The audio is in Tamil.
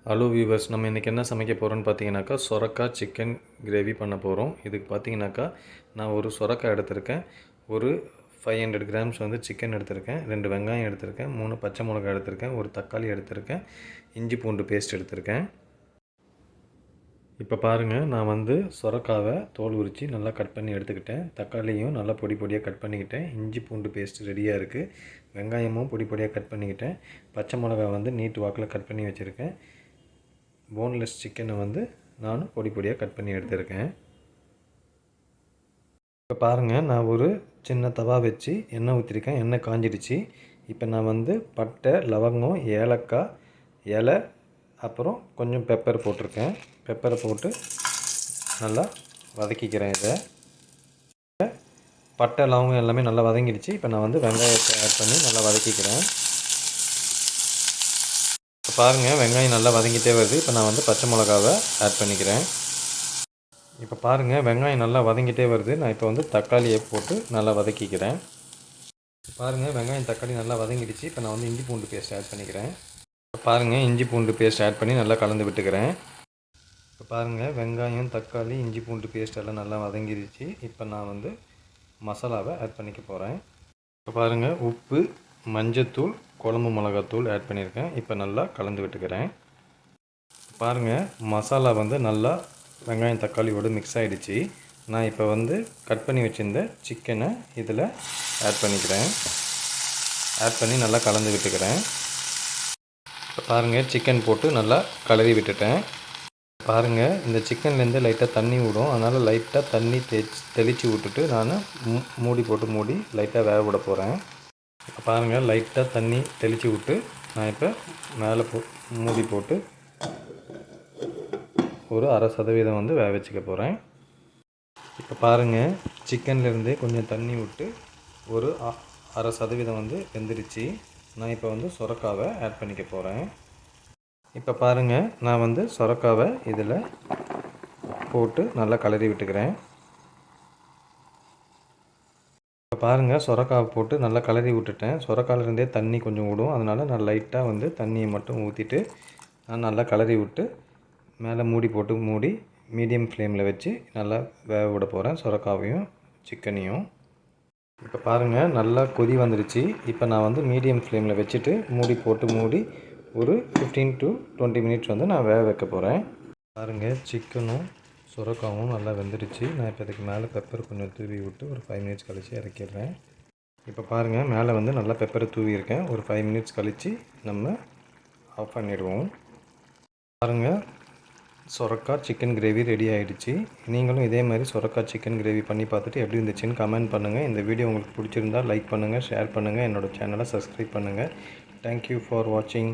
ஹலோ வியூவர்ஸ், நம்ம இன்றைக்கி என்ன சமைக்க போகிறோன்னு பார்த்தீங்கன்னாக்கா சொரக்காய் சிக்கன் கிரேவி பண்ண போகிறோம். இதுக்கு பார்த்தீங்கன்னாக்கா நான் ஒரு சொரக்காய் எடுத்திருக்கேன், ஒரு 500 கிராம்ஸ் வந்து சிக்கன் எடுத்திருக்கேன், 2 வெங்காயம் எடுத்திருக்கேன், 3 பச்சை மிளகாய் எடுத்திருக்கேன், ஒரு தக்காளி எடுத்திருக்கேன், இஞ்சி பூண்டு பேஸ்ட் எடுத்திருக்கேன். இப்போ பாருங்கள், நான் வந்து சொரக்காவை தோல் உரித்து நல்லா கட் பண்ணி எடுத்துக்கிட்டேன். தக்காளியும் நல்லா பொடி பொடியாக கட் பண்ணிக்கிட்டேன். இஞ்சி பூண்டு பேஸ்ட் ரெடியாக இருக்குது. வெங்காயமும் பொடி பொடியாக கட் பண்ணிக்கிட்டேன். பச்சை மிளகாய் வந்து நீட்டு வாக்கில் கட் பண்ணி வச்சுருக்கேன். போன்லெஸ் சிக்கனை வந்து நான் பொடி பொடியாக கட் பண்ணி எடுத்திருக்கேன். இப்போ பாருங்கள், நான் ஒரு சின்ன தவா வச்சு எண்ணெய் ஊற்றிருக்கேன். எண்ணெய் காஞ்சிடுச்சு. இப்போ நான் வந்து பட்டை, லவங்கம், ஏலக்காய், இலை, அப்புறம் கொஞ்சம் பெப்பர் போட்டிருக்கேன். பெப்பரை போட்டு நல்லா வதக்கிக்கிறேன். இதை பட்டை, லவங்கம் எல்லாமே நல்லா வதங்கிடுச்சு. இப்போ நான் வந்து வெங்காயத்தை ஆட் பண்ணி நல்லா வதக்கிக்கிறேன். இப்போ பாருங்கள், வெங்காயம் நல்லா வதங்கிட்டே வருது. இப்போ நான் வந்து பச்சை மிளகாவை ஆட் பண்ணிக்கிறேன். இப்போ பாருங்கள், வெங்காயம் நல்லா வதங்கிட்டே வருது. நான் இப்போ வந்து தக்காளியை போட்டு நல்லா வதக்கிக்கிறேன். பாருங்கள், வெங்காயம் தக்காளி நல்லா வதங்கிடுச்சு. இப்போ நான் வந்து இஞ்சி பூண்டு பேஸ்ட் ஆட் பண்ணிக்கிறேன். இப்போ பாருங்கள், இஞ்சி பூண்டு பேஸ்ட் ஆட் பண்ணி நல்லா கலந்து விட்டுக்கிறேன். இப்போ பாருங்கள், வெங்காயம், தக்காளி, இஞ்சி பூண்டு பேஸ்ட் எல்லாம் நல்லா வதங்கிடுச்சு. இப்போ நான் வந்து மசாலாவை ஆட் பண்ணிக்க போகிறேன். இப்போ பாருங்கள், உப்பு, மஞ்சத்தூள், குழம்பு மிளகாத்தூள் ஆட் பண்ணியிருக்கேன். இப்போ நல்லா கலந்து விட்டுக்கிறேன். பாருங்கள், மசாலா வந்து நல்லா வெங்காயம் தக்காளியோடு மிக்ஸ் ஆகிடுச்சு. நான் இப்போ வந்து கட் பண்ணி வச்சுருந்த சிக்கனை இதில் ஆட் பண்ணிக்கிறேன். ஆட் பண்ணி நல்லா கலந்து விட்டுக்கிறேன். இப்போ பாருங்கள், சிக்கன் போட்டு நல்லா கலரி விட்டுட்டேன். பாருங்கள், இந்த சிக்கன்லேருந்து லைட்டாக தண்ணி விடும். அதனால் லைட்டாக தண்ணி தெளித்து விட்டுட்டு நான் மூடி லைட்டாக வேக விட போகிறேன். இப்போ பாருங்கள், லைட்டாக தண்ணி தெளித்து விட்டு நான் இப்போ மேலே மூடி போட்டு ஒரு 1/2% வந்து வேக வச்சுக்க போகிறேன். இப்போ பாருங்கள், சிக்கன்லேருந்தே கொஞ்சம் தண்ணி விட்டு ஒரு 1/2% வந்து வெந்துடுச்சு. நான் இப்போ வந்து சொரக்காவை ஆட் பண்ணிக்க போகிறேன். இப்போ பாருங்கள், நான் வந்து சொரக்காவை இதில் போட்டு நல்லா கலரி விட்டுக்கிறேன். இப்போ பாருங்கள், சொரக்காவை போட்டு நல்லா கலரி விட்டுட்டேன். சொரக்காயிலேருந்தே தண்ணி கொஞ்சம் விடும். அதனால் நான் லைட்டாக வந்து தண்ணியை மட்டும் ஊற்றிட்டு நான் நல்லா கலரி விட்டு மேலே மூடி மீடியம் ஃப்ளேமில் வச்சு நல்லா வேக விட போகிறேன், சொரக்காவையும் சிக்கனையும். இப்போ பாருங்கள், நல்லா கொதி வந்துடுச்சு. இப்போ நான் வந்து மீடியம் ஃப்ளேமில் வச்சுட்டு மூடி ஒரு 15 to 20 மினிட்ஸ் வந்து நான் வேக வைக்க போகிறேன். பாருங்கள், சிக்கனும் சுரக்காவும் நல்லா வெந்துடுச்சு. நான் இப்போ இதுக்கு மேலே பெப்பர் கொஞ்சம் தூவி விட்டு ஒரு 5 மினிட்ஸ் கழித்து இறக்கிடுறேன். இப்போ பாருங்கள், மேலே வந்து நல்லா பெப்பரை தூவியிருக்கேன். ஒரு 5 மினிட்ஸ் கழித்து நம்ம ஆஃப் பண்ணிடுவோம். பாருங்கள், சொரக்காய் சிக்கன் கிரேவி ரெடி ஆகிடுச்சு. நீங்களும் இதே மாதிரி சொரக்காய் சிக்கன் கிரேவி பண்ணி பார்த்துட்டு எப்படி இருந்துச்சுன்னு கமெண்ட் பண்ணுங்கள். இந்த வீடியோ உங்களுக்கு பிடிச்சிருந்தால் லைக் பண்ணுங்கள், ஷேர் பண்ணுங்கள், என்னோடய சேனலை சப்ஸ்கிரைப் பண்ணுங்கள். தேங்க்யூ ஃபார் வாட்சிங்.